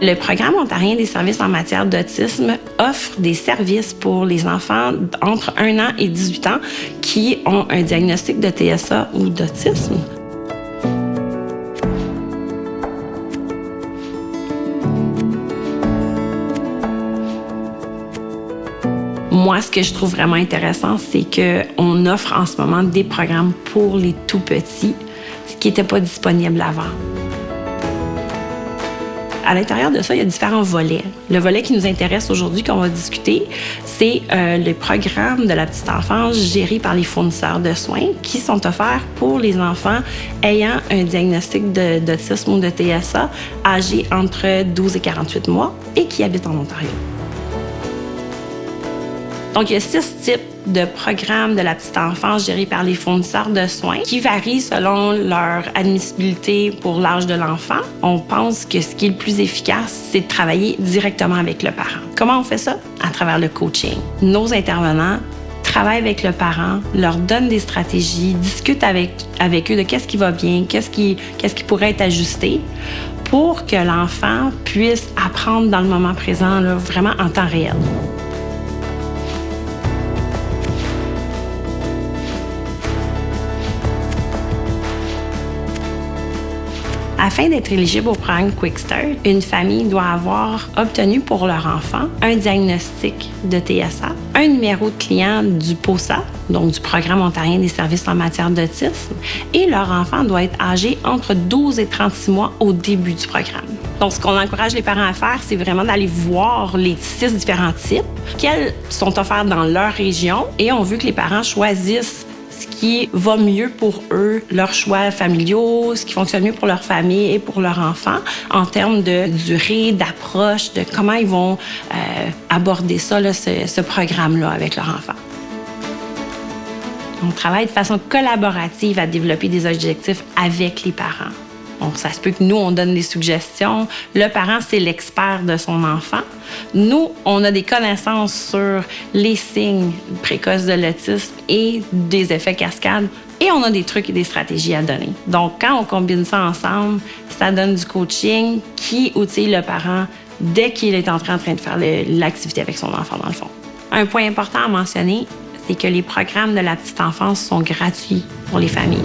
Le Programme ontarien des services en matière d'autisme offre des services pour les enfants entre 1 an et 18 ans qui ont un diagnostic de TSA ou d'autisme. Moi, ce que je trouve vraiment intéressant, c'est qu'on offre en ce moment des programmes pour les tout-petits, ce qui n'était pas disponible avant. À l'intérieur de ça, il y a différents volets. Le volet qui nous intéresse aujourd'hui, qu'on va discuter, c'est le programme de la petite enfance géré par les fournisseurs de soins qui sont offerts pour les enfants ayant un diagnostic d'autisme ou de TSA âgés entre 12 et 48 mois et qui habitent en Ontario. Donc, il y a 6 types de programmes de la petite enfance gérés par les fournisseurs de soins qui varient selon leur admissibilité pour l'âge de l'enfant. On pense que ce qui est le plus efficace, c'est de travailler directement avec le parent. Comment on fait ça? À travers le coaching. Nos intervenants travaillent avec le parent, leur donnent des stratégies, discutent avec eux de qu'est-ce qui va bien, qu'est-ce qui pourrait être ajusté pour que l'enfant puisse apprendre dans le moment présent, là, vraiment en temps réel. Afin d'être éligible au programme Quick Start, une famille doit avoir obtenu pour leur enfant un diagnostic de TSA, un numéro de client du POSA, donc du Programme ontarien des services en matière d'autisme, et leur enfant doit être âgé entre 12 et 36 mois au début du programme. Donc, ce qu'on encourage les parents à faire, c'est vraiment d'aller voir les 6 différents types, quels sont offerts dans leur région, et on veut que les parents choisissent ce qui va mieux pour eux, leurs choix familiaux, ce qui fonctionne mieux pour leur famille et pour leur enfant en termes de durée, d'approche, de comment ils vont aborder ça, là, ce programme-là avec leur enfant. On travaille de façon collaborative à développer des objectifs avec les parents. Donc, ça se peut que nous, on donne des suggestions. Le parent, c'est l'expert de son enfant. Nous, on a des connaissances sur les signes précoces de l'autisme et des effets cascades. Et on a des trucs et des stratégies à donner. Donc, quand on combine ça ensemble, ça donne du coaching qui outille le parent dès qu'il est en train de faire l'activité avec son enfant, dans le fond. Un point important à mentionner, c'est que les programmes de la petite enfance sont gratuits pour les familles.